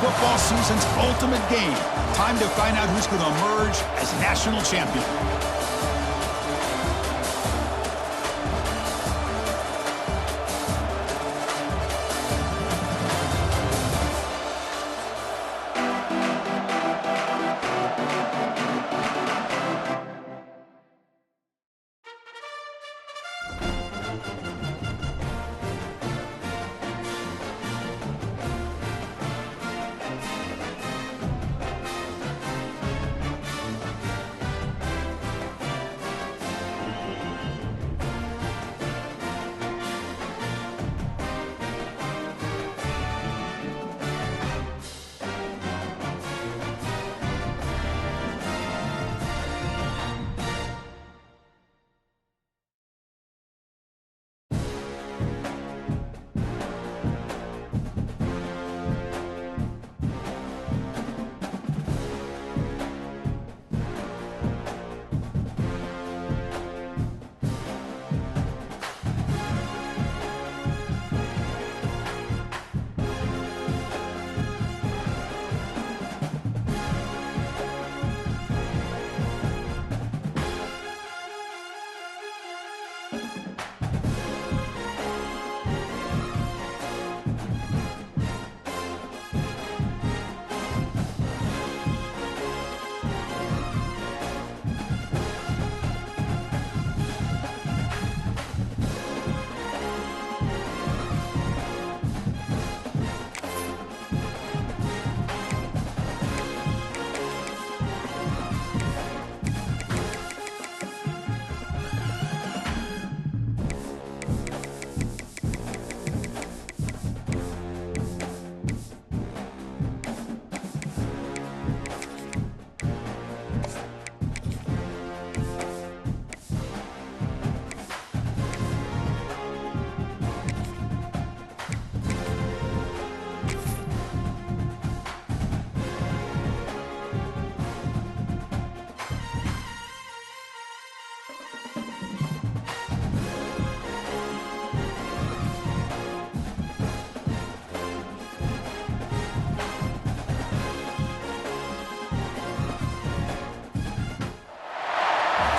football season's ultimate game. Time to find out who's going to emerge as national champion.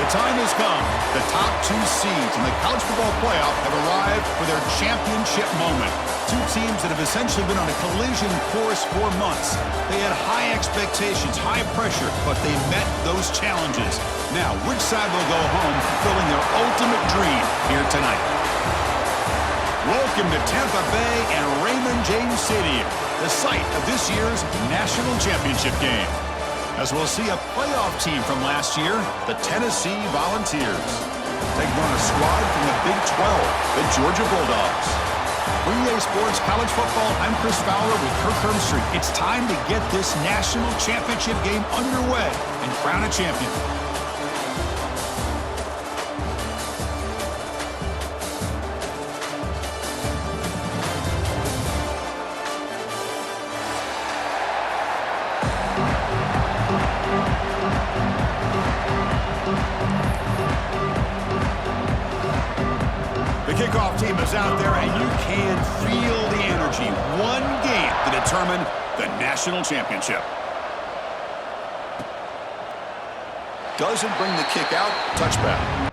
The time has come. The top two seeds in the college football playoff have arrived for their championship moment. Two teams that have essentially been on a collision course for months. They had high expectations, high pressure, but they met those challenges. Now, which side will go home fulfilling their ultimate dream here tonight? Welcome to Tampa Bay and Raymond James Stadium, the site of this year's national championship game. As we'll see a playoff team from last year, the Tennessee Volunteers, taking on a squad from the Big 12, the Georgia Bulldogs. For EA Sports College Football, I'm Chris Fowler with Kirk Herbstreit. It's time to get this national championship game underway and crown a champion. Kickoff team is out there, and you can feel the energy. One game to determine the national championship. Doesn't bring the kick out. Touchback.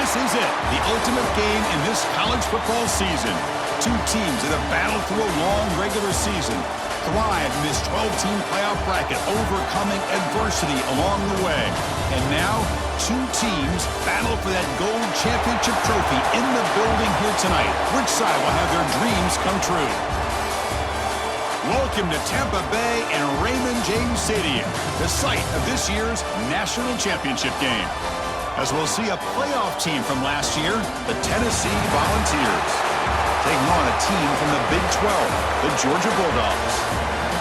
This is it, the ultimate game in this college football season. Two teams that have battled through a long regular season, thrive in this 12-team playoff bracket, overcoming adversity along the way. And now, two teams battle for that gold championship trophy in the building here tonight. Which side will have their dreams come true? Welcome to Tampa Bay and Raymond James Stadium, the site of this year's national championship game. As we'll see a playoff team from last year, the Tennessee Volunteers, taking on a team from the Big 12, the Georgia Bulldogs.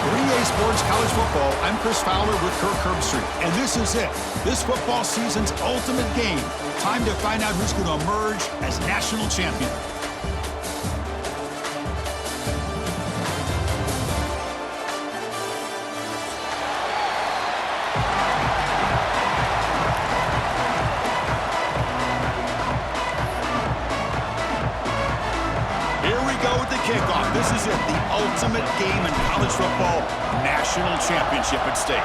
For EA Sports College Football, I'm Chris Fowler with Kirk Herbstreit, and this is it, this football season's ultimate game. Time to find out who's going to emerge as national champion. Kickoff. This is it, the ultimate game in college football, national championship at stake.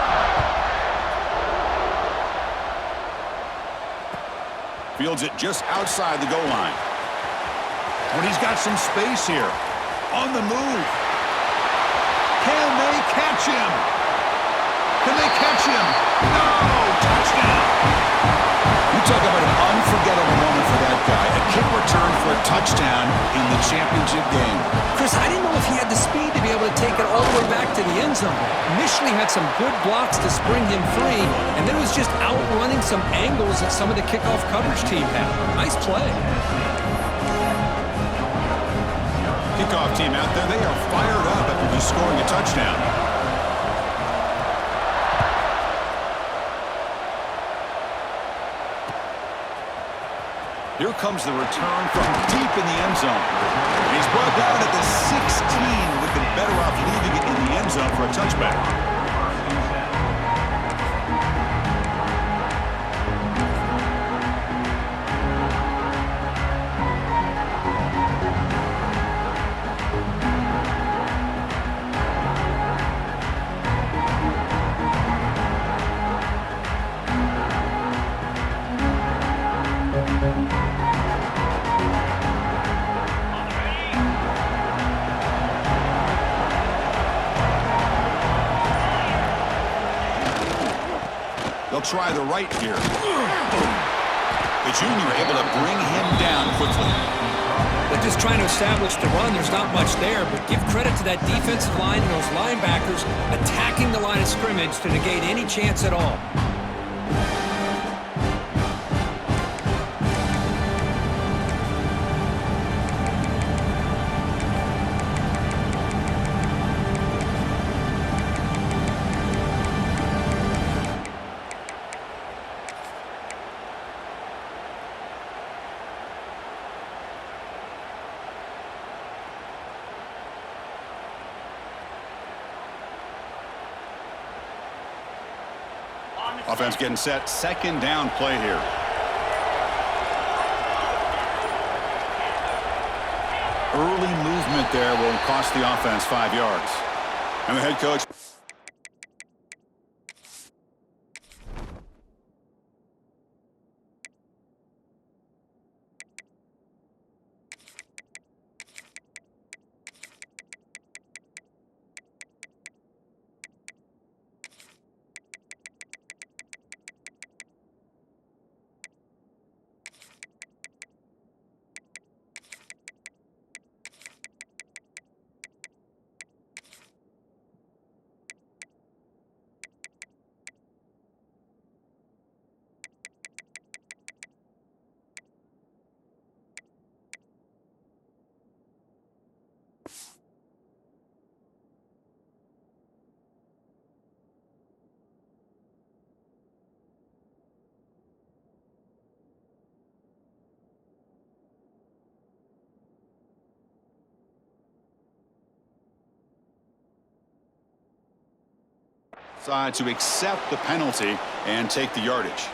Fields it just outside the goal line. But he's got some space here. On the move. Can they catch him? Can they catch him? No! Touchdown! You talk about an unforgettable moment for that guy. A kick return for a touchdown in the championship game. Chris, I didn't know if he had the speed to be able to take it all the way back to the end zone. Initially had some good blocks to spring him free, and then was just outrunning some angles that some of the kickoff coverage team had. Nice play. Kickoff team out there, they are fired up after just scoring a touchdown. Here comes the return from deep in the end zone. He's brought down at the 16. Would be better off leaving it in the end zone for a touchback. They'll try the right here. The junior able to bring him down quickly. They're just trying to establish the run. There's not much there, but give credit to that defensive line and those linebackers attacking the line of scrimmage to negate any chance at all. Offense getting set. Second down play here. Early movement there will cost the offense 5 yards. And the head coach. Decide to accept the penalty and take the yardage.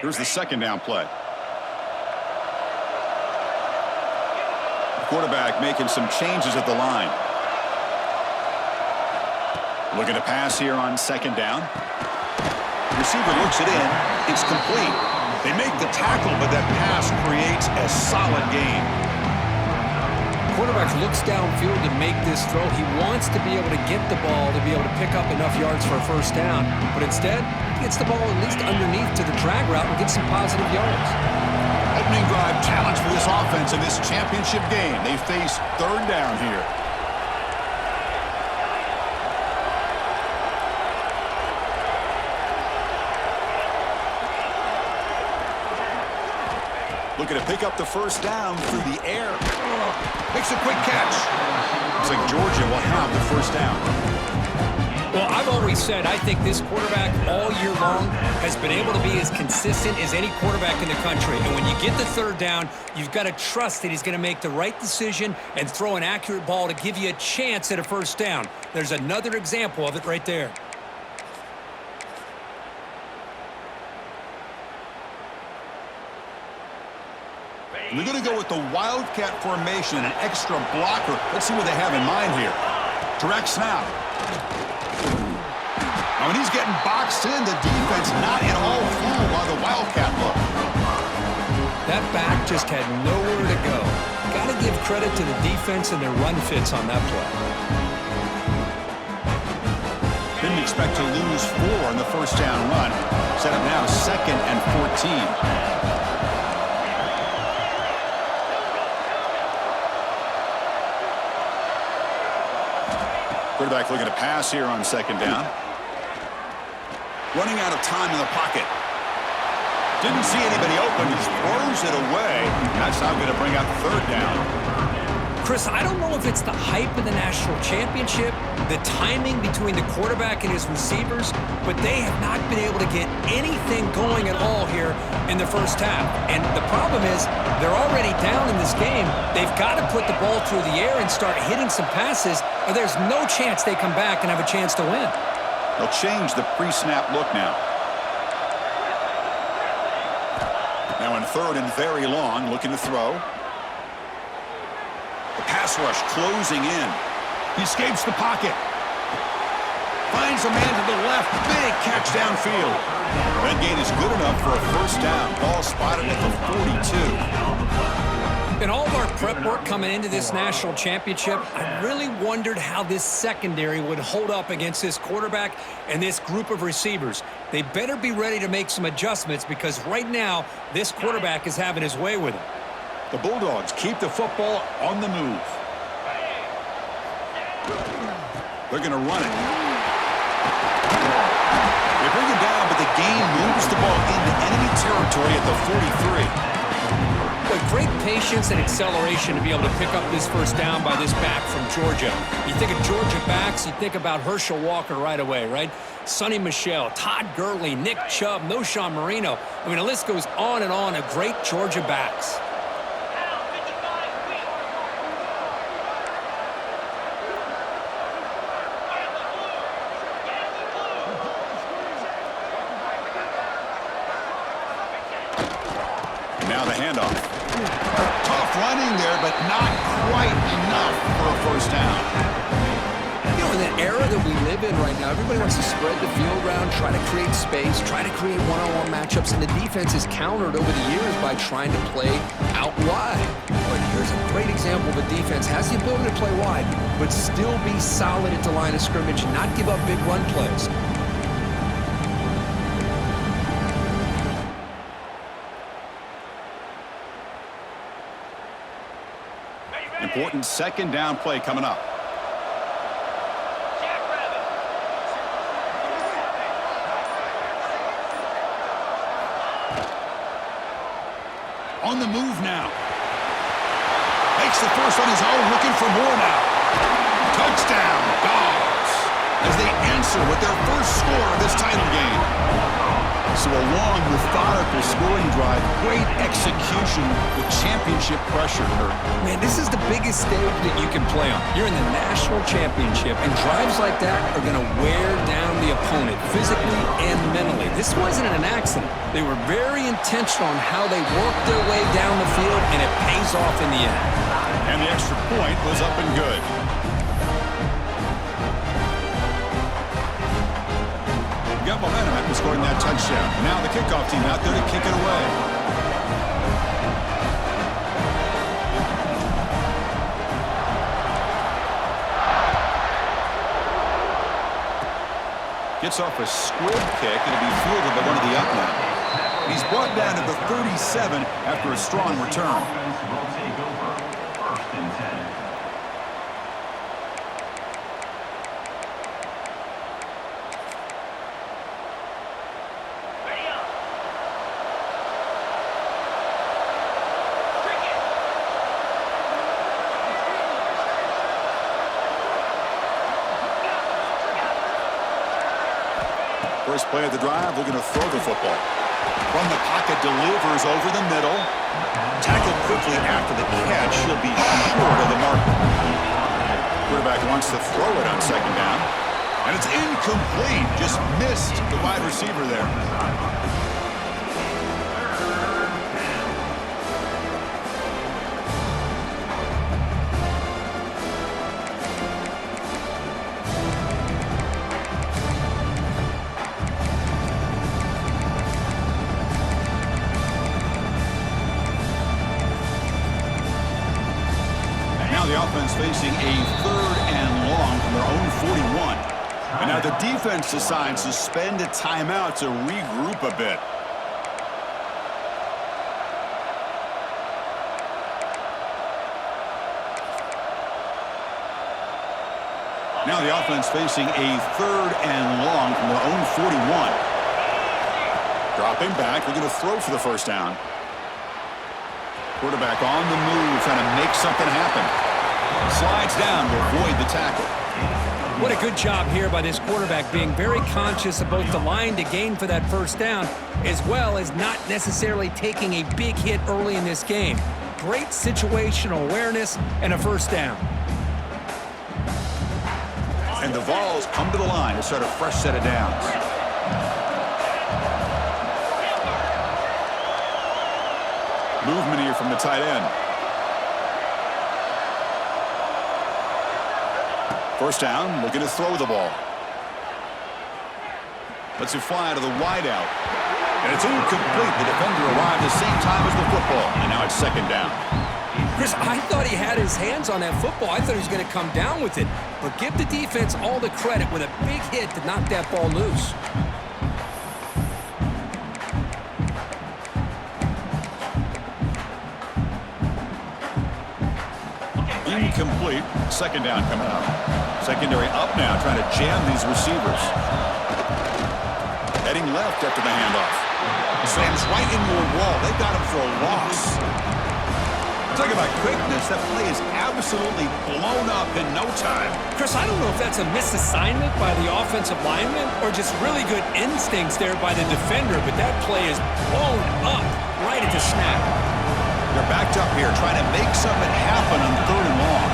Here's the second down play. The quarterback making some changes at the line. Looking to pass here on second down. The receiver looks it in. It's complete. They make the tackle, but that pass creates a solid gain. Quarterback looks downfield to make this throw. He wants to be able to get the ball to be able to pick up enough yards for a first down. But instead, he gets the ball at least underneath to the drag route and gets some positive yards. Opening drive challenge for this offense in this championship game. They face third down here. Looking to pick up the first down through the air. Makes a quick catch. Looks like Georgia will have the first down. Well, I've always said I think this quarterback all year long has been able to be as consistent as any quarterback in the country. And when you get the third down, you've got to trust that he's going to make the right decision and throw an accurate ball to give you a chance at a first down. There's another example of it right there. We're going to go with the Wildcat formation, an extra blocker. Let's see what they have in mind here. Direct snap. Now, when he's getting boxed in, the defense not at all fooled by the Wildcat look. That back just had nowhere to go. Got to give credit to the defense and their run fits on that play. Didn't expect to lose 4 in the first down run. Set up now 2nd and 14. Quarterback looking to pass here on second down. Running out of time in the pocket. Didn't see anybody open. Just throws it away. That's not going to bring out third down. Chris, I don't know if it's the hype of the national championship, the timing between the quarterback and his receivers, but they have not been able to get anything going at all here in the first half. And the problem is they're already down in this game. They've got to put the ball through the air and start hitting some passes, or there's no chance they come back and have a chance to win. They'll change the pre-snap look now. Now in third and very long, looking to throw. The pass rush closing in. He escapes the pocket. Finds a man to the left. Big catch downfield. That gain is good enough for a first down. Ball spotted at the 42. In all of our prep work coming into this national championship, I really wondered how this secondary would hold up against this quarterback and this group of receivers. They better be ready to make some adjustments because right now, this quarterback is having his way with him. The Bulldogs keep the football on the move. They're going to run it. They bring it down, but the gain moves the ball into enemy territory at the 43. With great patience and acceleration to be able to pick up this first down by this back from Georgia. You think of Georgia backs, you think about Herschel Walker right away, right? Sonny Michel, Todd Gurley, Nick Chubb, Noshawn Marino. I mean, the list goes on and on of great Georgia backs. Now the handoff. Tough running there, but not quite enough for a first down. You know, in the era that we live in right now, everybody wants to spread the field around, try to create space, try to create one-on-one matchups, and the defense is countered over the years by trying to play out wide. But here's a great example of a defense has the ability to play wide, but still be solid at the line of scrimmage and not give up big run plays. Important second down play coming up. On the move now. Makes the first on his own, looking for more now. Touchdown, Dogs, as they answer with their first score of this title game. So a long, methodical successful scoring drive. Great execution with championship pressure, Kurt. Man, this is the biggest stage that you can play on. You're in the national championship, and drives like that are going to wear down the opponent physically and mentally. This wasn't an accident. They were very intentional on how they worked their way down the field, and it pays off in the end. And the extra point was up and good. Got momentum after scoring that touchdown. Now the kickoff team out there to kick it away. Gets off a squib kick. It'll be fielded by one of the up men. He's brought down to the 37 after a strong return. First play of the drive, looking to throw the football. From the pocket, delivers over the middle. Tackled quickly after the catch. He'll be short of the mark. Quarterback wants to throw it on second down. And it's incomplete. Just missed the wide receiver there. The offense facing a 3rd and long from their own 41. And now the defense decides to spend a timeout to regroup a bit. Now the offense facing a 3rd and long from their own 41. Dropping back, looking to throw for the first down. Quarterback on the move, trying to make something happen. Slides down to avoid the tackle. What a good job here by this quarterback, being very conscious of both the line to gain for that first down, as well as not necessarily taking a big hit early in this game. Great situational awareness and a first down. And the Vols come to the line to start a fresh set of downs. Movement here from the tight end. First down, looking to throw the ball. Lets it fly to the wideout. And it's incomplete. The defender arrived at the same time as the football. And now it's second down. Chris, I thought he had his hands on that football. I thought he was going to come down with it. But give the defense all the credit with a big hit to knock that ball loose. Incomplete. Second down coming up. Secondary up now, trying to jam these receivers. Heading left after the handoff. Slams right into a wall. They got him for a loss. Talk about quickness. That play is absolutely blown up in no time. Chris, I don't know if that's a misassignment by the offensive lineman or just really good instincts there by the defender, but that play is blown up right at the snap. They're backed up here, trying to make something happen on 3rd and long.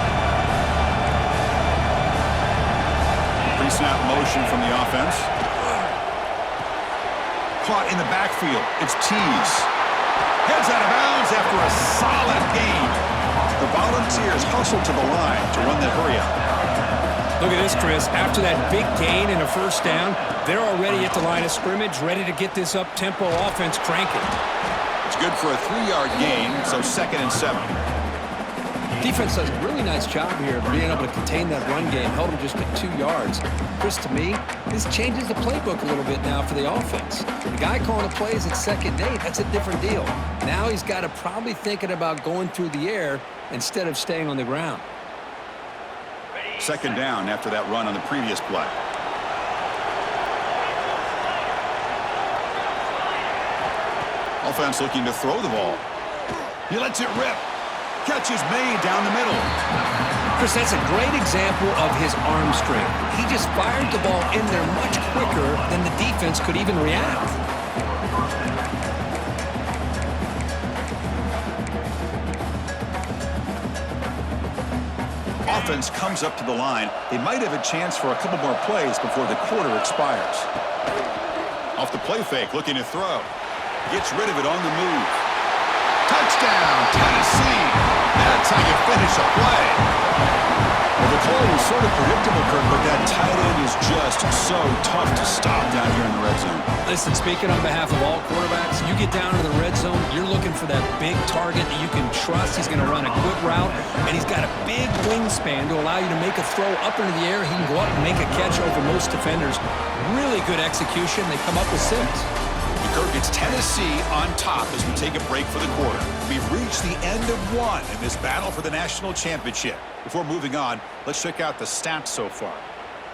Pre-snap motion from the offense. Caught in the backfield. It's Tease. Heads out of bounds after a solid gain. The Volunteers hustle to the line to run the hurry up. Look at this, Chris. After that big gain and a first down, they're already at the line of scrimmage, ready to get this up-tempo offense cranking. It's good for a 3-yard gain, so 2nd and 7. Defense does a really nice job here of being able to contain that run game, held them just at 2 yards. Chris, to me, this changes the playbook a little bit now for the offense. The guy calling the plays at 2nd and 8, that's a different deal. Now he's got to probably thinking about going through the air instead of staying on the ground. Second down after that run on the previous play. Offense looking to throw the ball. He lets it rip. Catch is made down the middle. Chris, that's a great example of his arm strength. He just fired the ball in there much quicker than the defense could even react. offense comes up to the line, they might have a chance for a couple more plays before the quarter expires. Off the play fake, looking to throw. Gets rid of it on the move. Touchdown, Tennessee! That's how you finish a play. Well, the play was sort of predictable, Kirk, but that tight end is just so tough to stop down here in the red zone. Listen, speaking on behalf of all quarterbacks, you get down to the red zone, you're looking for that big target that you can trust. He's going to run a good route, and he's got a big wingspan to allow you to make a throw up into the air. He can go up and make a catch over most defenders. Really good execution. They come up with 6. Kirk, it's Tennessee on top as we take a break for the quarter. We've reached the end of one in this battle for the national championship. Before moving on, let's check out the stats so far.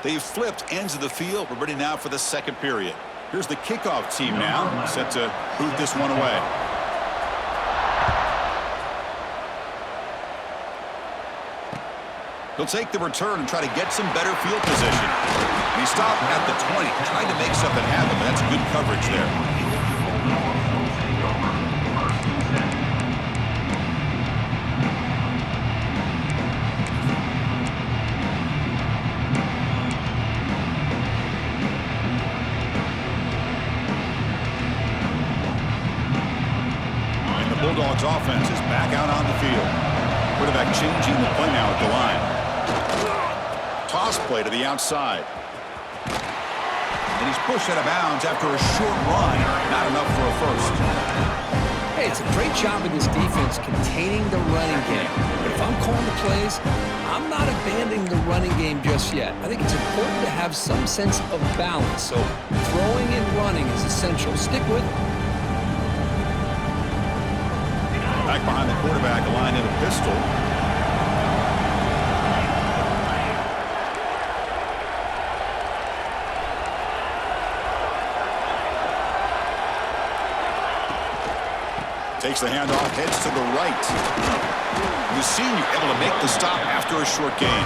They've flipped ends of the field. We're ready now for the second period. Here's the kickoff team now, set to boot this one away. He'll take the return and try to get some better field position. And he stopped at the 20, trying to make something happen, but that's good coverage there. And the Bulldogs offense is back out on the field. Quarterback changing the play now at the line. Toss play to the outside. And he's pushed out of bounds after a short run. Not enough for a first. Hey, it's a great job of this defense containing the running game. But if I'm calling the plays, I'm not abandoning the running game just yet. I think it's important to have some sense of balance. So throwing and running is essential. Stick with it. Back behind the quarterback, a line in a pistol. Takes the handoff, heads to the right. The senior able to make the stop after a short gain.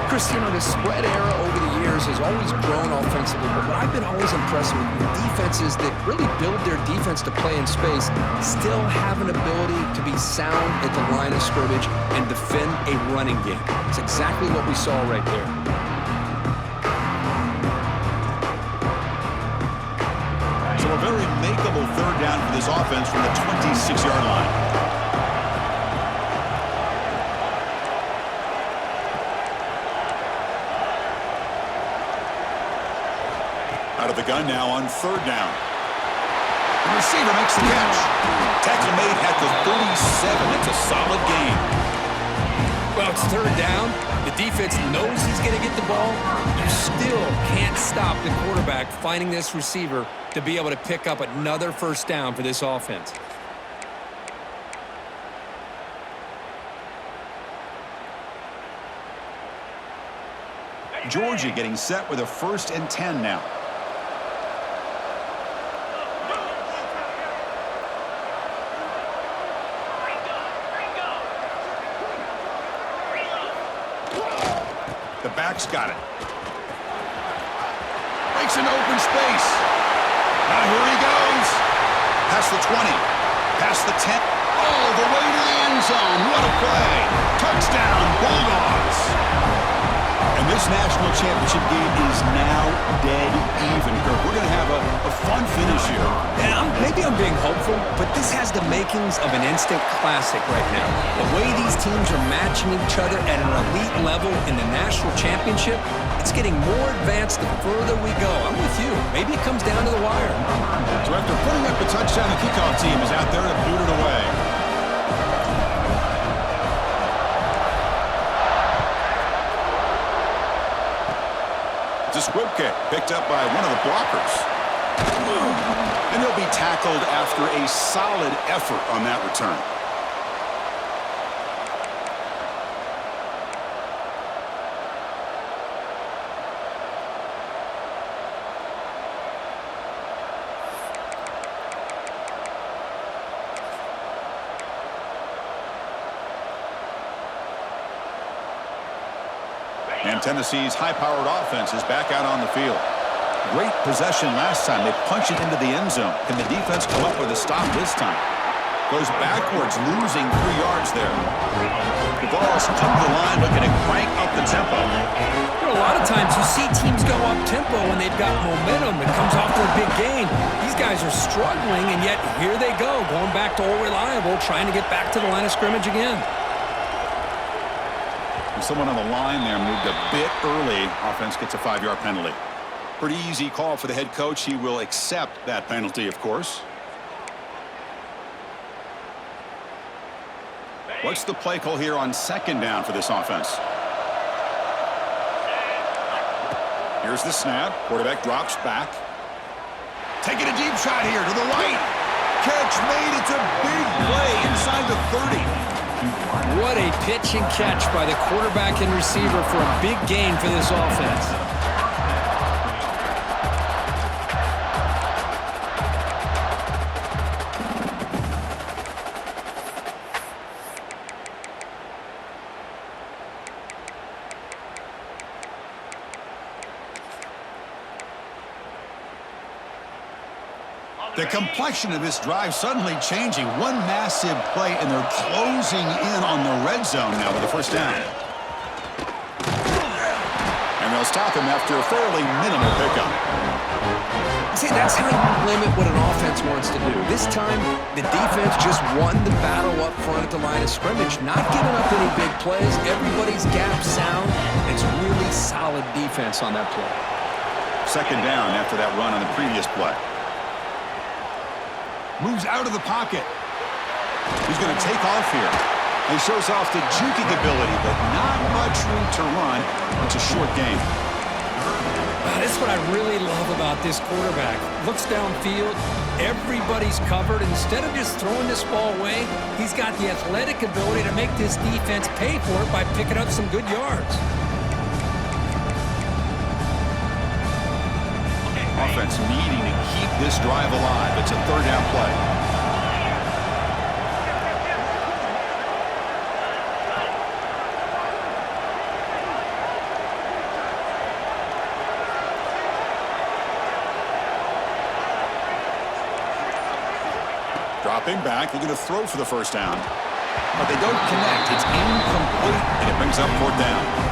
Chris, you know, the spread era over the years has always grown offensively, but what I've been always impressed with defenses that really build their defense to play in space still have an ability to be sound at the line of scrimmage and defend a running game. It's exactly what we saw right there. So a very makeable third down for this offense from the 26-yard line. Out of the gun now on third down. The receiver makes the catch. Tackle made at the 37. It's a solid gain. Well, it's third down. The defense knows he's going to get the ball. You still can't stop the quarterback finding this receiver to be able to pick up another first down for this offense. Georgia getting set with a 1st and 10 now. The back's got it. Breaks into open space. Now here he goes. Past the 20. Past the 10. All the way to the end zone. What a play. Touchdown, Bulldogs. And this national championship game is now dead even. We're going to have a fun finish here. Yeah, maybe I'm being hopeful, but this has the makings of an instant classic right now. The way these teams are matching each other at an elite level in the national championship, it's getting more advanced the further we go. I'm with you. Maybe it comes down to the wire. So after putting up the touchdown, the kickoff team is out there to boot it away. It's a squib kick picked up by one of the blockers. And he'll be tackled after a solid effort on that return. And Tennessee's high-powered offense is back out on the field. Great possession last time. They punch it into the end zone. Can the defense come up with a stop this time? Goes backwards, losing 3 yards there. The Vols come to the line looking to crank up the tempo. You know, a lot of times you see teams go up-tempo when they've got momentum that comes off their big gain. These guys are struggling, and yet here they go, going back to old reliable, trying to get back to the line of scrimmage again. Someone on the line there moved a bit early. Offense gets a 5-yard penalty. Pretty easy call for the head coach. He will accept that penalty, of course. What's the play call here on second down for this offense? Here's the snap. Quarterback drops back. Taking a deep shot here to the right. Catch made. It's a big play inside the 30. What a pitch and catch by the quarterback and receiver for a big gain for this offense. The complexion of this drive suddenly changing. One massive play, and they're closing in on the red zone now with a first down. And they'll stop him after a fairly minimal pickup. See, that's how you limit what an offense wants to do. This time, the defense just won the battle up front at the line of scrimmage, not giving up any big plays. Everybody's gap sound. It's really solid defense on that play. Second down after that run on the previous play. Moves out of the pocket. He's going to take off here. He shows off the juking ability, but not much room to run. It's a short game. That's what I really love about this quarterback. Looks downfield. Everybody's covered. Instead of just throwing this ball away, he's got the athletic ability to make this defense pay for it by picking up some good yards. Offense needing to keep this drive alive. It's a third down play. Dropping back, they're going to throw for the first down. But they don't connect. It's incomplete, and it brings up fourth down.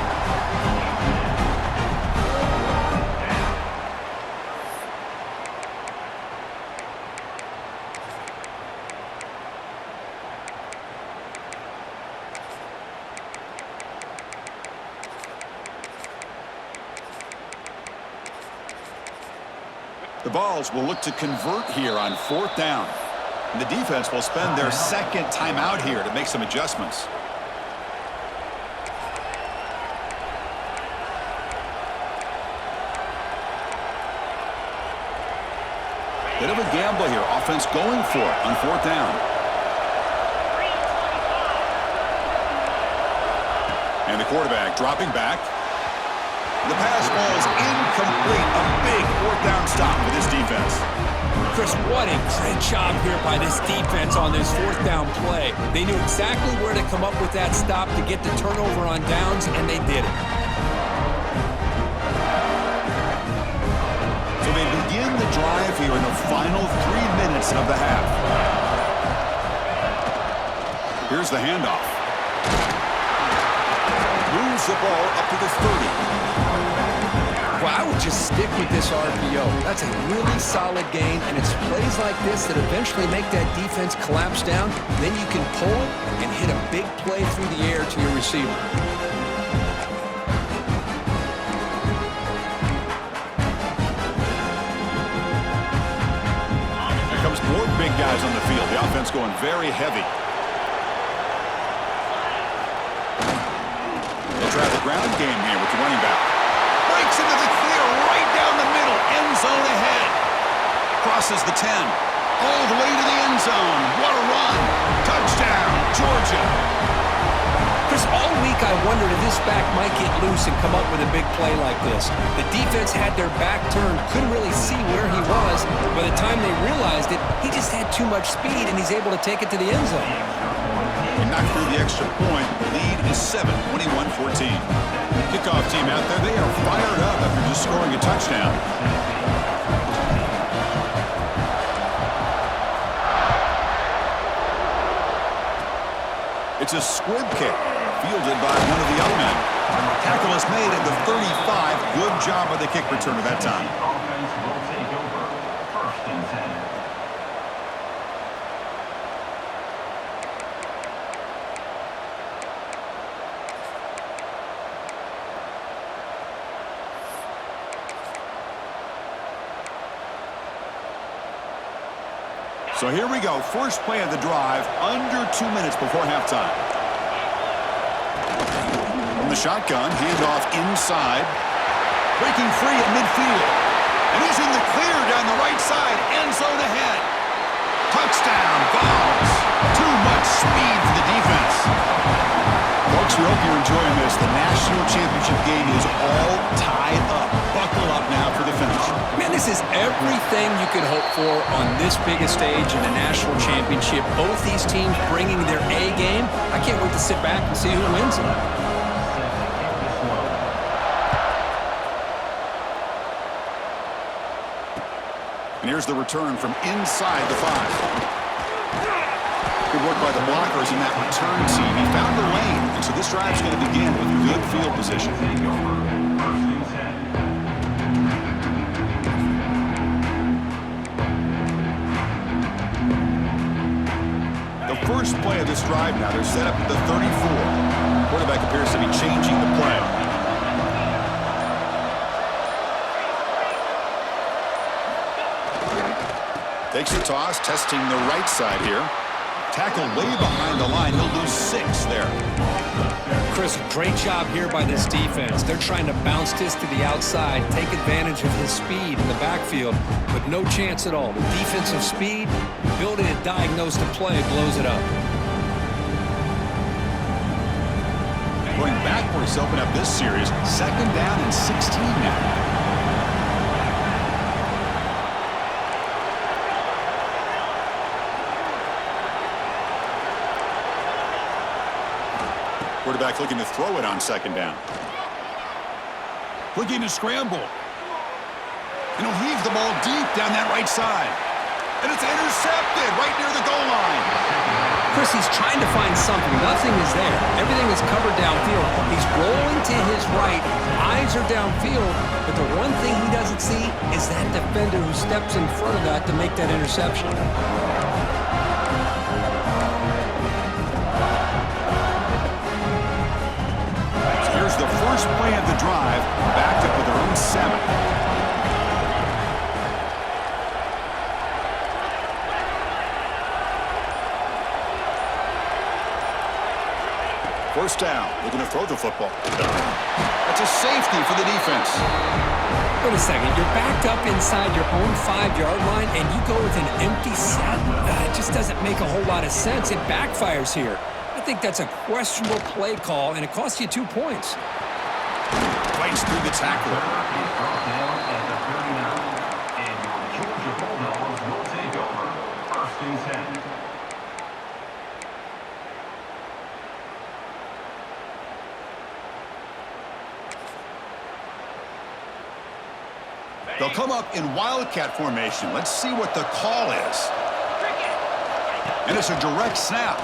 The Vols will look to convert here on fourth down. And the defense will spend their second timeout here to make some adjustments. Bit of a gamble here. Offense going for it on fourth down. And the quarterback dropping back. The pass ball is incomplete. A big fourth down stop for this defense. Chris, what a great job here by this defense on this fourth down play. They knew exactly where to come up with that stop to get the turnover on downs, and they did it. So they begin the drive here in the final 3 minutes of the half. Here's the handoff. Moves the ball up to the 30. Well, I would just stick with this RPO. That's a really solid gain, and it's plays like this that eventually make that defense collapse down. Then you can pull it and hit a big play through the air to your receiver. Here comes more big guys on the field. The offense going very heavy. They'll try the ground game here with the running back. Breaks into the clear right down the middle. End zone ahead. Crosses the 10. All the way to the end zone. What a run. Touchdown, Georgia. Chris, all week I wondered if this back might get loose and come up with a big play like this. The defense had their back turned, couldn't really see where he was. By the time they realized it, he just had too much speed, and he's able to take it to the end zone. He knocked through the extra point. The lead is 7, 21-14. Kickoff team out there, they are fired up after just scoring a touchdown. It's a squib kick, fielded by one of the young men. Tackle is made at the 35. Good job by the kick returner that time. Offense will take over. First and 10. So here we go. First play of the drive, under 2 minutes before halftime. From the shotgun, handoff inside. Breaking free at midfield. And he's in the clear down the right side. End zone ahead. Touchdown, Vols. Too much speed for the defense. Folks, we hope you're enjoying this. The national championship game is all tied up. Buckle up now for the finish. Man, this is everything you could hope for on this biggest stage in the national championship. Both these teams bringing their A game. I can't wait to sit back and see who wins it. And here's the return from inside the 5. Good work by the blockers in that return team. He found the lane, and so this drive's going to begin with good field position. The first play of this drive now, they're set up at the 34. Quarterback appears to be changing the play. Takes the toss, testing the right side here. Tackle way behind the line. He'll lose 6 there. Chris, great job here by this defense. They're trying to bounce this to the outside, take advantage of his speed in the backfield, but no chance at all. The defensive speed, ability to diagnose the play, blows it up. Going backwards to open up this series. 2nd down and 16 now. Quarterback looking to throw it on 2nd down. Looking to scramble. And he'll heave the ball deep down that right side. And it's intercepted right near the goal line. Chris, he's trying to find something. Nothing is there. Everything is covered downfield. He's rolling to his right. Eyes are downfield. But the one thing he doesn't see is that defender who steps in front of that to make that interception. Here's the first play of the drive, backed up with their own 7. First down, looking to throw the football. That's a safety for the defense. Wait a second, you're backed up inside your own 5-yard line and you go with an empty set? It just doesn't make a whole lot of sense. It backfires here. I think that's a questionable play call, and it costs you 2 points. Fights through the tackler. They'll come up in Wildcat formation. Let's see what the call is. And it's a direct snap.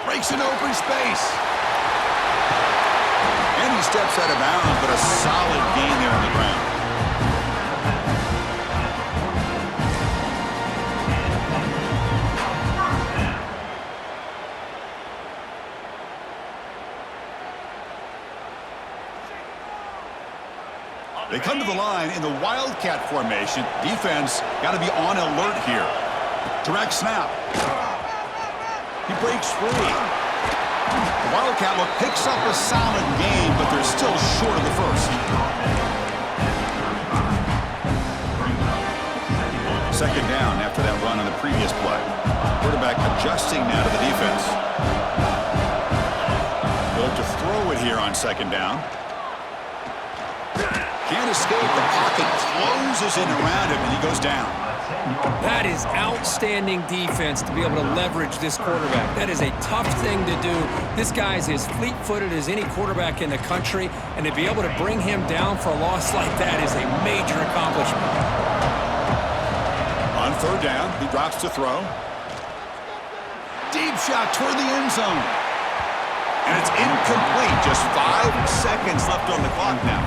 Breaks an open space. And he steps out of bounds, but a solid gain there on the ground. They come to the line in the Wildcat formation. Defense got to be on alert here. Direct snap. He breaks free. The Wildcat look picks up a solid gain, but they're still short of the first. 2nd down after that run on the previous play. Quarterback adjusting now to the defense. They'll look to throw it here on 2nd down. Can't escape. The pocket closes in around him, and he goes down. That is outstanding defense to be able to leverage this quarterback. That is a tough thing to do. This guy's as fleet-footed as any quarterback in the country, and to be able to bring him down for a loss like that is a major accomplishment. On 3rd down, he drops to throw. Deep shot toward the end zone. And it's incomplete. Just 5 seconds left on the clock now.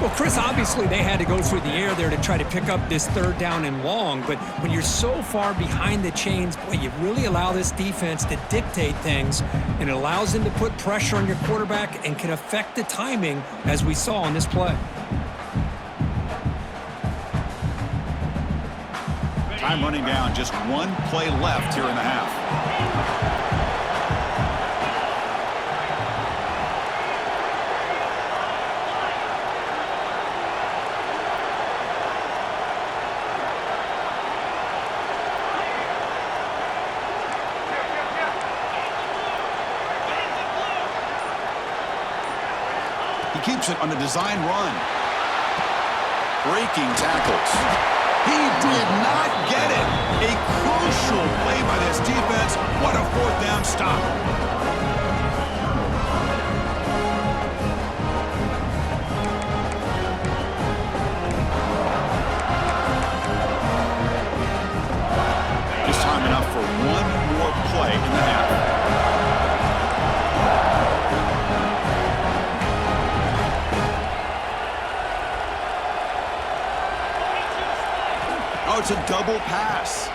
Well, Chris, obviously they had to go through the air there to try to pick up this 3rd down and long, but when you're so far behind the chains, boy, you really allow this defense to dictate things, and it allows them to put pressure on your quarterback and can affect the timing, as we saw on this play. Time running down, just 1 play left here in the half. He keeps it on a design run. Breaking tackles. He did not get it. A crucial play by this defense. What a 4th down stop. Just time enough for 1 more play in the half. Oh, it's a double pass.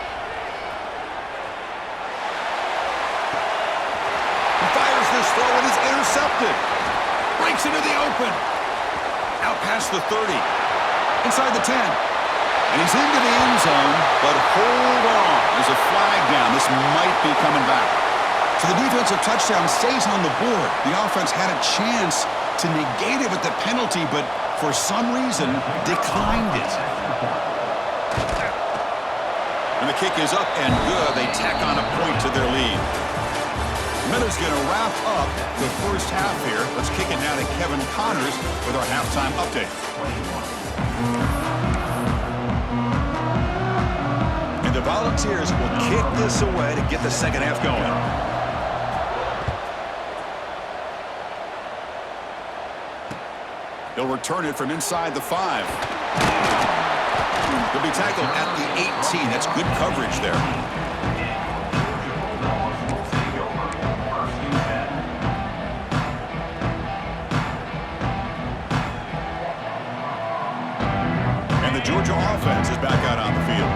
He fires this throw and is intercepted. Breaks into the open. Out past the 30. Inside the 10. And he's into the end zone, but hold on. There's a flag down. This might be coming back. So the defensive touchdown stays on the board. The offense had a chance to negate it with the penalty, but for some reason declined it. And the kick is up and good. They tack on a point to their lead. Miller's going to wrap up the first half here. Let's kick it now to Kevin Connors with our halftime update. And the Volunteers will kick this away to get the second half going. He'll return it from inside the 5. He'll be tackled at the 18. That's good coverage there. And the Georgia offense is back out on the field.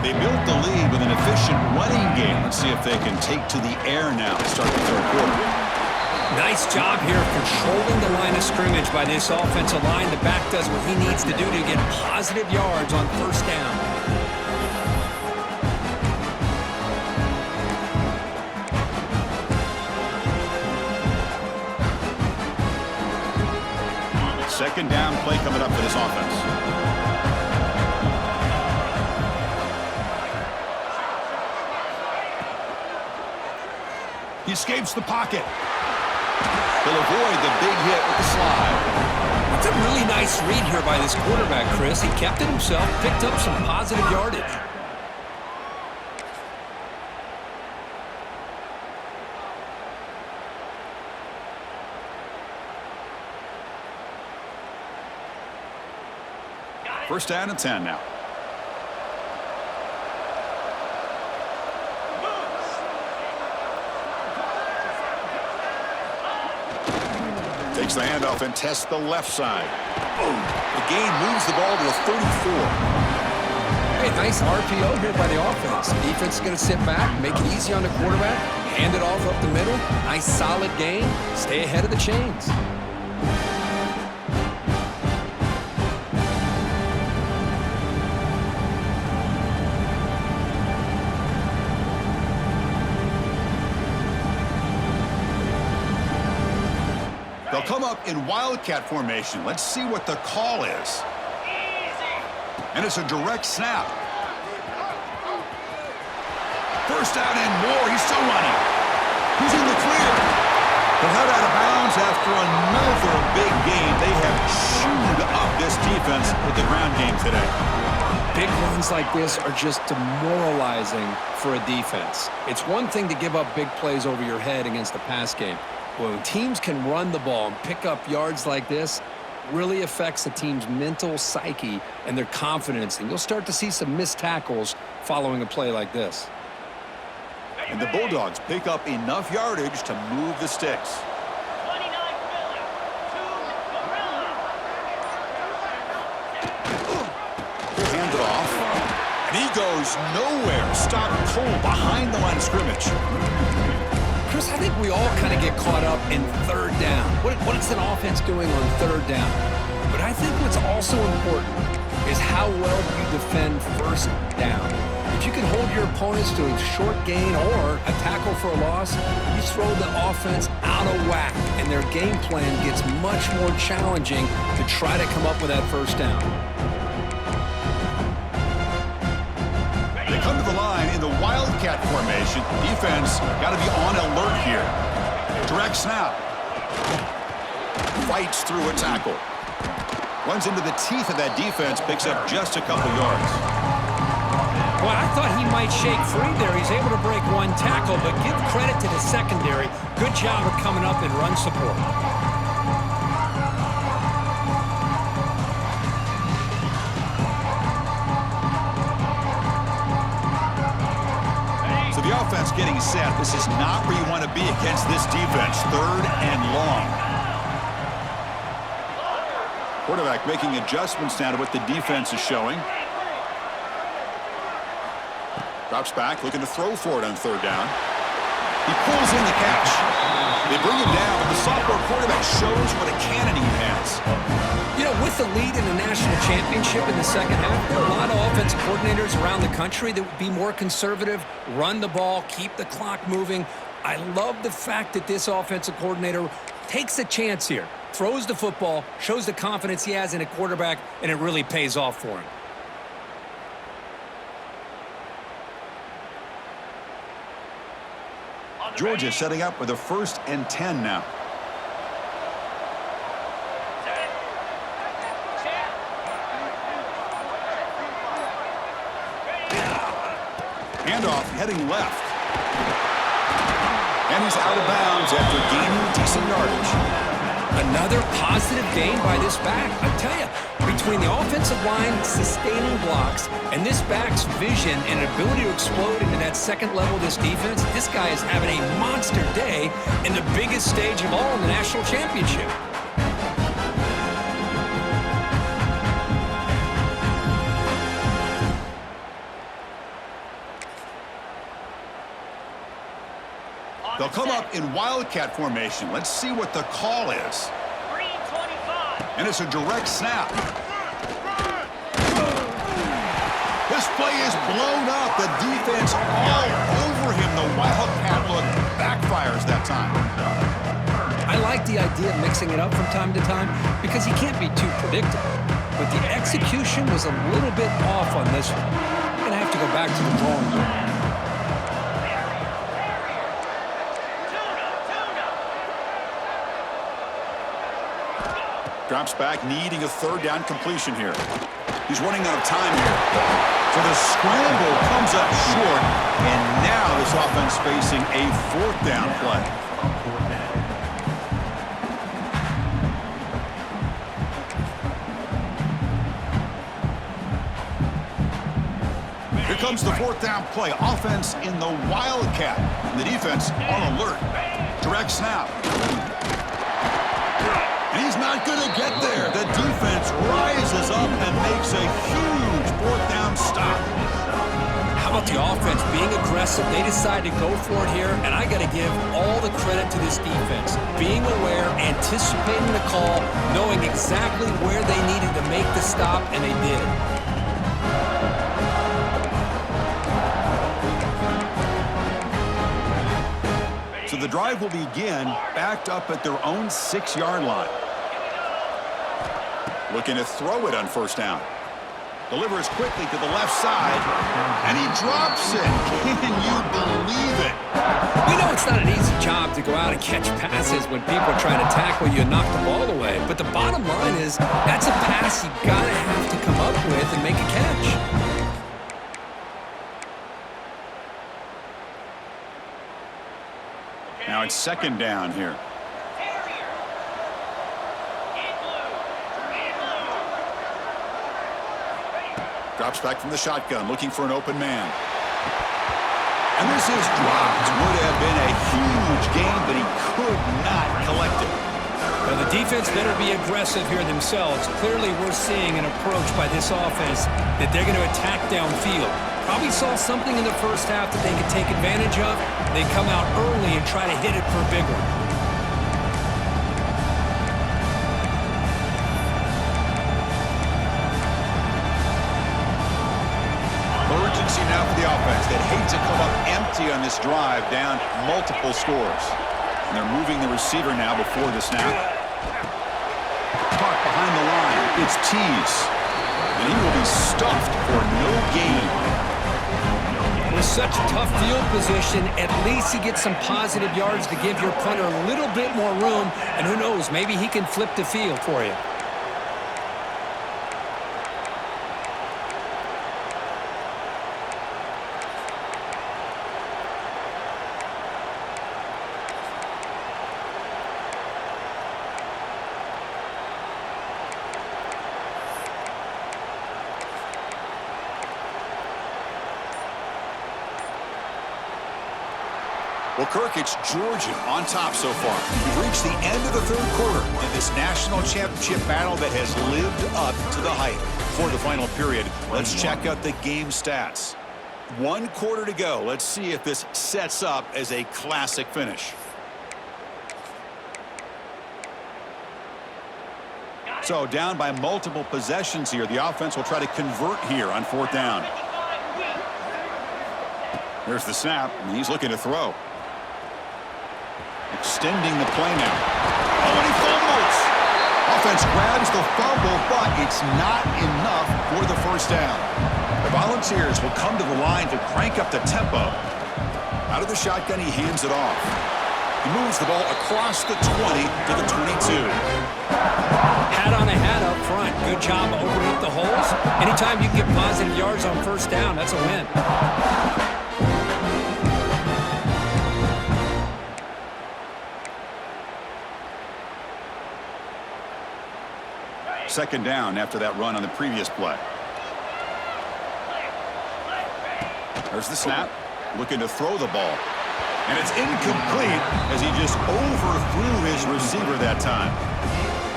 They built the lead with an efficient running game. Let's see if they can take to the air now to start the 3rd quarter. Nice job here of controlling the line of scrimmage by this offensive line. The back does what he needs to do to get positive yards on 1st down. Second down play coming up for this offense. He escapes the pocket. He'll avoid the big hit with the slide. It's a really nice read here by this quarterback, Chris. He kept it himself, picked up some positive yardage. First down and 10 now. Takes the handoff and tests the left side. Boom. The gain moves the ball to the 34. Hey, nice RPO here by the offense. Defense is going to sit back, make it easy on the quarterback, hand it off up the middle. Nice solid gain. Stay ahead of the chains. They'll come up in Wildcat formation. Let's see what the call is. And it's a direct snap. First down and more. He's still running. He's in the clear. But held out of bounds after another big game. They have chewed up this defense with the ground game today. Big runs like this are just demoralizing for a defense. It's one thing to give up big plays over your head against the pass game. When teams can run the ball and pick up yards like this, really affects the team's mental psyche and their confidence. And you'll start to see some missed tackles following a play like this. And the Bulldogs pick up enough yardage to move the sticks. 29 Philly, 2 Gorilla. He'll hand it off. And he goes nowhere. Stop cold behind the line of scrimmage. Chris, I think we all kind of get caught up in third down. What is an offense doing on third down? But I think what's also important is how well you defend first down. If you can hold your opponents to a short gain or a tackle for a loss, you throw the offense out of whack, and their game plan gets much more challenging to try to come up with that first down. They come to the line in the Wildcat formation. Defense got to be on alert here. Direct snap. Fights through a tackle. Runs into the teeth of that defense, picks up just a couple yards. Well, I thought he might shake free there. He's able to break one tackle, but give credit to the secondary. Good job of coming up and run support. So the offense getting set. This is not where you want to be against this defense. Third and long. Quarterback making adjustments now to what the defense is showing. Drops back, looking to throw for it on third down. He pulls in the catch. They bring him down, but the sophomore quarterback shows what a cannon he has. You know, with the lead in the national championship in the second half, there are a lot of offensive coordinators around the country that would be more conservative, run the ball, keep the clock moving. I love the fact that this offensive coordinator takes a chance here, throws the football, shows the confidence he has in a quarterback, and it really pays off for him. Georgia setting up with a 1st and 10 now. Handoff heading left. And he's out of bounds after gaining decent yardage. Another positive gain by this back. I tell you, between the offensive line sustaining blocks and this back's vision and ability to explode into that second level of this defense, this guy is having a monster day in the biggest stage of all in the national championship. They'll come up in Wildcat formation. Let's see what the call is. 325. And it's a direct snap. This play is blown up. The defense all over him. The Wildcat look backfires that time. I like the idea of mixing it up from time to time because he can't be too predictable. But the execution was a little bit off on this one. We're going to have to go back to the drawing board. Drops back, needing a third down completion here. He's running out of time here. So the scramble comes up short, and now this offense facing a 4th down play. Here comes the 4th down play. Offense in the Wildcat. And the defense on alert. Direct snap. And he's not going to get there. The defense rises up and makes a huge 4th down stop. How about the offense being aggressive? They decide to go for it here, and I got to give all the credit to this defense. Being aware, anticipating the call, knowing exactly where they needed to make the stop, and they did it. So the drive will begin backed up at their own 6-yard line. Looking to throw it on 1st down. Delivers quickly to the left side, and he drops it. Can you believe it? We know it's not an easy job to go out and catch passes when people are trying to tackle you and knock the ball away. But the bottom line is that's a pass you got to have to come up with and make a catch. Now it's 2nd down here. Drops back from the shotgun, looking for an open man. And this is dropped. Would have been a huge gain, but he could not collect it. Now, the defense better be aggressive here themselves. Clearly, we're seeing an approach by this offense that they're going to attack downfield. Probably saw something in the first half that they could take advantage of. They come out early and try to hit it for a big one. Urgency now for the offense. They'd hate to come up empty on this drive, down multiple scores. And they're moving the receiver now before the snap. Caught behind the line. It's Tease. And he will be stuffed for no gain. With such a tough field position, at least he gets some positive yards to give your punter a little bit more room. And who knows, maybe he can flip the field for you. Well, Kirk, it's Georgia on top so far. We've reached the end of the third quarter in this national championship battle that has lived up to the hype. For the final period, let's check out the game stats. 1 quarter to go. Let's see if this sets up as a classic finish. So down by multiple possessions here. The offense will try to convert here on 4th down. There's the snap, and he's looking to throw. Extending the play now. Oh, and he fumbles. Offense grabs the fumble, but it's not enough for the first down. The Volunteers will come to the line to crank up the tempo. Out of the shotgun, he hands it off. He moves the ball across the 20 to the 22. Hat on a hat up front. Good job opening up the holes. Anytime you can get positive yards on first down, that's a win. Second down after that run on the previous play. There's the snap. Looking to throw the ball. And it's incomplete as he just overthrew his receiver that time.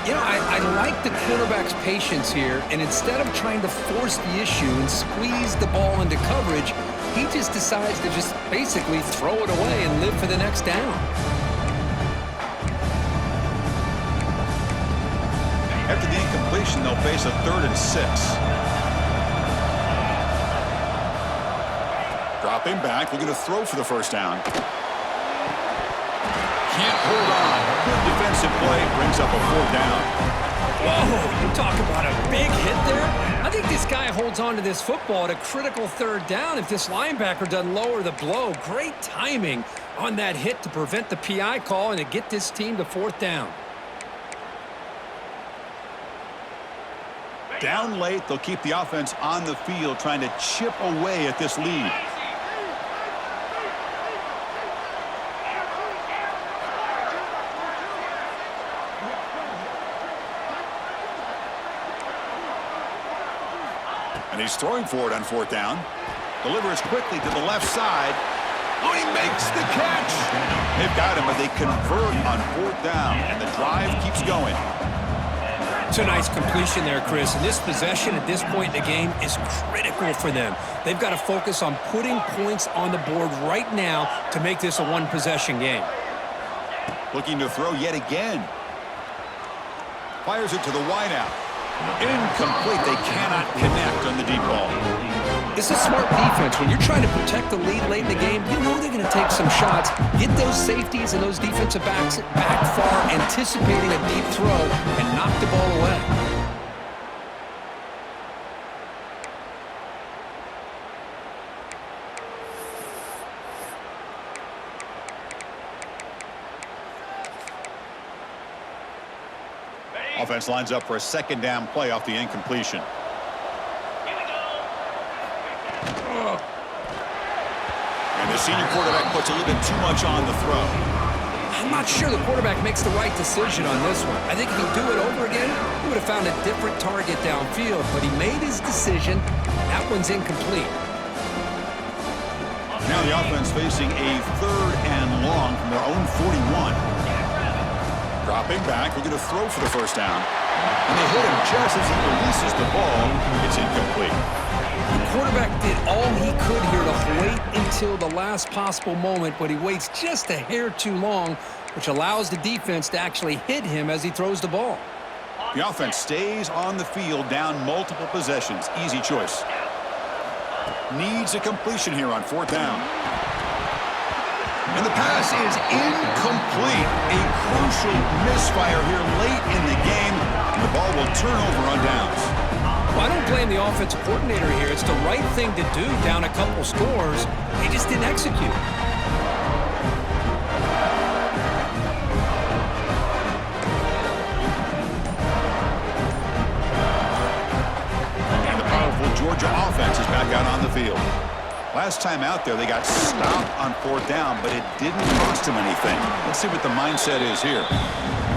You know, I like the quarterback's patience here, and instead of trying to force the issue and squeeze the ball into coverage, he just decides to just basically throw it away and live for the next down. After the incompletion, they'll face a 3rd and 6. Dropping back, looking to throw for the first down. Can't hold on. Good defensive play, brings up a 4th down. Whoa, you talk about a big hit there. I think this guy holds on to this football at a critical 3rd down if this linebacker doesn't lower the blow. Great timing on that hit to prevent the PI call and to get this team to 4th down. Down late, they'll keep the offense on the field trying to chip away at this lead. And he's throwing for it on 4th down. Delivers quickly to the left side. Oh, he makes the catch. They've got him, but they convert on 4th down, and the drive keeps going. It's a nice completion there, Chris. And this possession at this point in the game is critical for them. They've got to focus on putting points on the board right now to make this a one-possession game. Looking to throw yet again. Fires it to the wideout. Incomplete. They cannot connect on the deep ball. This is smart defense. When you're trying to protect the lead late in the game, you know they're going to take some shots, get those safeties and those defensive backs back far, anticipating a deep throw, and knock the ball away. Offense lines up for a 2nd down play off the incompletion. And the senior quarterback puts a little bit too much on the throw. I'm not sure the quarterback makes the right decision on this one. I think if he do it over again, he would have found a different target downfield, but he made his decision. That one's incomplete. Now the offense facing a 3rd and long from their own 41. Dropping back, looking to throw for the first down. And they hit him just as he releases the ball. It's incomplete. The quarterback did all he could here to wait until the last possible moment, but he waits just a hair too long, which allows the defense to actually hit him as he throws the ball. The offense stays on the field, down multiple possessions. Easy choice. Needs a completion here on 4th down. And the pass is incomplete. A crucial misfire here late in the game. And the ball will turn over on downs. Well, I don't blame the offensive coordinator here. It's the right thing to do down a couple scores. He just didn't execute. And the powerful Georgia offense is back out on the field. Last time out there, they got stopped on 4th down, but it didn't cost them anything. Let's see what the mindset is here.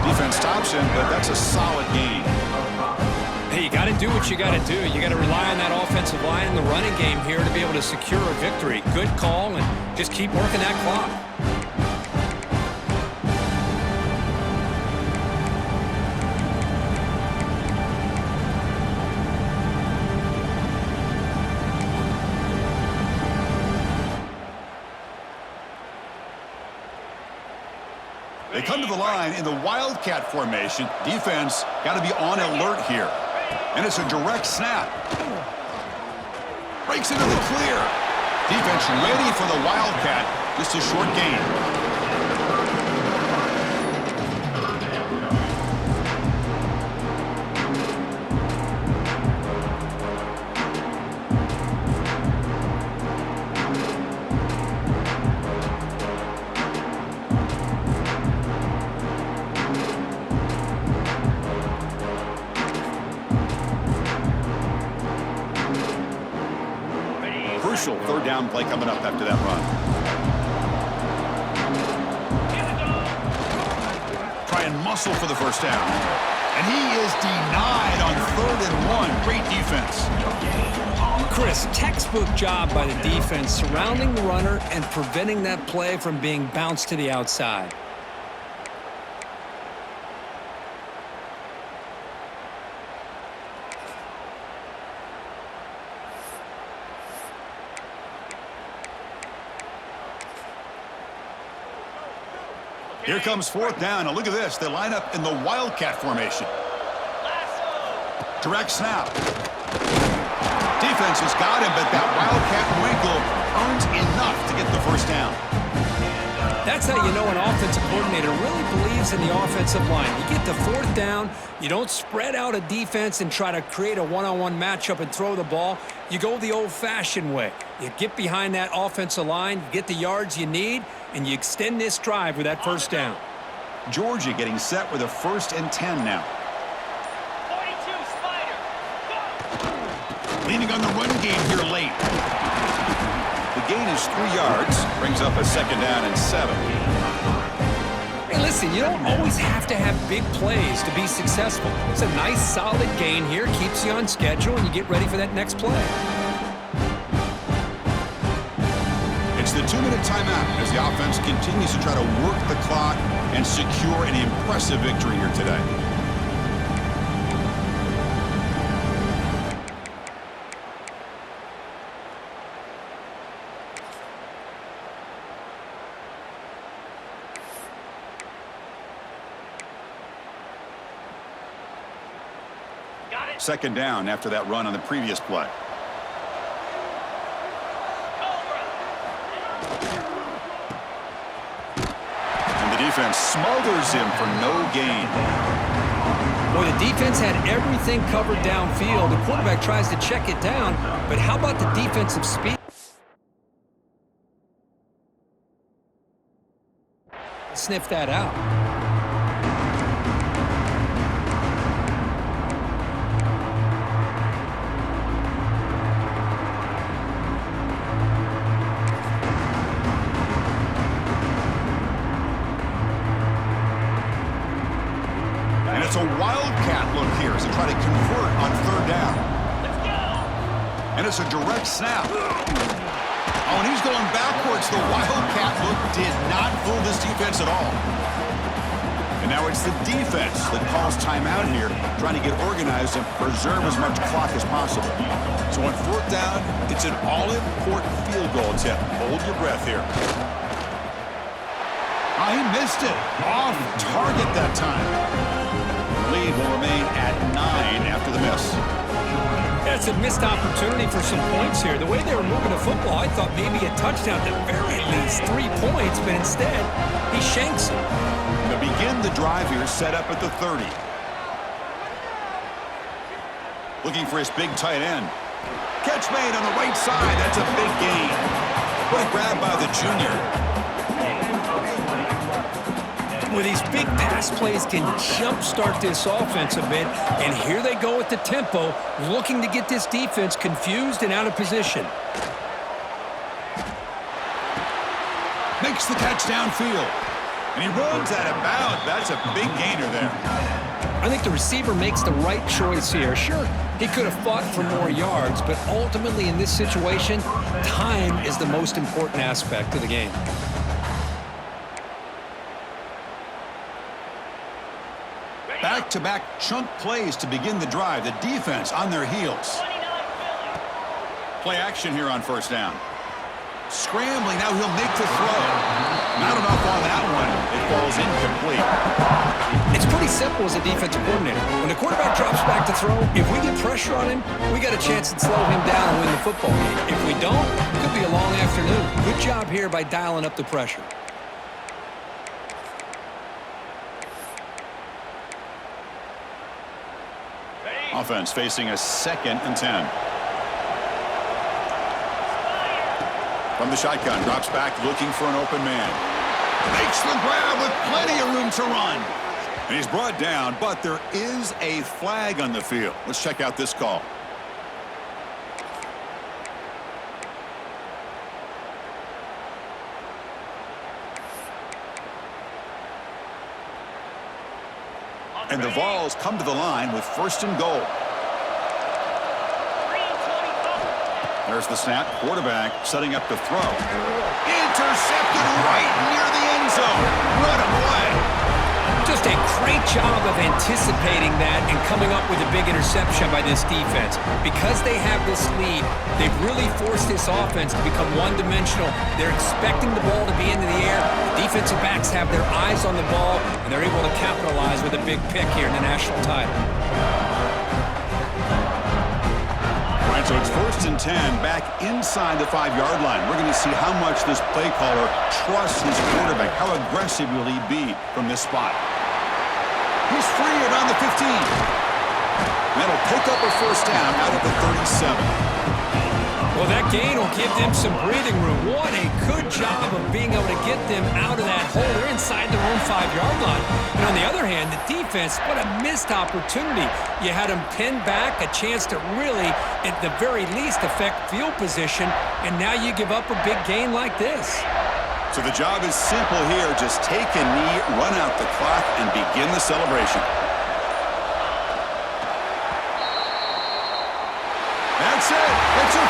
Defense stops him, but that's a solid gain. Hey, you got to do what you got to do. You got to rely on that offensive line in the running game here to be able to secure a victory. Good call, and just keep working that clock. They come to the line in the Wildcat formation. Defense got to be on alert here. And it's a direct snap. Breaks into the clear. Defense ready for the Wildcat. Just a short gain. Crucial 3rd down play coming up after that run. Try and muscle for the first down. And he is denied on 3rd and 1. Great defense. Chris, textbook job by the defense surrounding the runner and preventing that play from being bounced to the outside. Here comes 4th down. Now look at this. They line up in the Wildcat formation. Direct snap. Defense has got him, but that Wildcat wrinkle earns enough to get the first down. That's how you know an offensive coordinator really believes in the offensive line. You get to 4th down, you don't spread out a defense and try to create a one-on-one matchup and throw the ball. You go the old-fashioned way. You get behind that offensive line, you get the yards you need, and you extend this drive with that first down. Georgia getting set with a 1st and 10 now. 42, Spider. Leaning on the run game here late. The gain is 3 yards. Brings up a 2nd down and 7. Hey, listen, you don't always have to have big plays to be successful. It's a nice, solid gain here. Keeps you on schedule, and you get ready for that next play. It's the 2-minute timeout as the offense continues to try to work the clock and secure an impressive victory here today. Got it. 2nd down after that run on the previous play. Defense smothers him for no gain. Boy, the defense had everything covered downfield. The quarterback tries to check it down, but how about the defensive speed? Sniff that out. It's a Wildcat look here as they try to convert on 3rd down. Let's go. And it's a direct snap. A Oh, and he's going backwards. The Wildcat look did not fool this defense at all. And now it's the defense that calls timeout here, trying to get organized and preserve as much clock as possible. So on fourth down, it's an all-important field goal attempt. Hold your breath here. Oh, he missed it. Off target that time. The lead will remain at 9 after the miss. That's a missed opportunity for some points here. The way they were moving the football, I thought maybe a touchdown, at the very least 3 points, but instead, he shanks it. To begin the drive here, set up at the 30. Looking for his big tight end. Catch made on the right side. That's a big gain. What a grab by the junior. Well, these big pass plays can jumpstart this offense a bit, and here they go at the tempo, looking to get this defense confused and out of position. Makes the catch downfield. And he runs out of bounds. That's a big gainer there. I think the receiver makes the right choice here. Sure, he could have fought for more yards, but ultimately in this situation, time is the most important aspect of the game. Back-to-back chunk plays to begin the drive. The defense on their heels. Play action here on first down. Scrambling, now he'll make the throw. Not enough on that one. It falls incomplete. It's pretty simple as a defensive coordinator. When the quarterback drops back to throw, if we get pressure on him, we got a chance to slow him down and win the football game. If we don't, it could be a long afternoon. Good job here by dialing up the pressure. Offense facing a 2nd and 10. From the shotgun, drops back looking for an open man. Makes the grab with plenty of room to run. And he's brought down, but there is a flag on the field. Let's check out this call. And the Vols come to the line with 1st and goal. There's the snap. Quarterback setting up to throw. Intercepted right near the end zone. What a play. Just a great job of anticipating that and coming up with a big interception by this defense. Because they have this lead, they've really forced this offense to become one-dimensional. They're expecting the ball to be into the air. The defensive backs have their eyes on the ball, and they're able to capitalize with a big pick here in the national title. So it's 1st and 10 back inside the 5-yard line. We're going to see how much this play caller trusts his quarterback. How aggressive will he be from this spot? He's free around the 15. That'll pick up a 1st down out of the 37. Well, that gain will give them some breathing room. What a good job of being able to get them out of that hole. They're inside their own 5-yard line. And on the other hand, the defense, what a missed opportunity. You had them pinned back, a chance to really, at the very least, affect field position, and now you give up a big gain like this. So the job is simple here. Just take a knee, run out the clock, and begin the celebration. That's it. It's a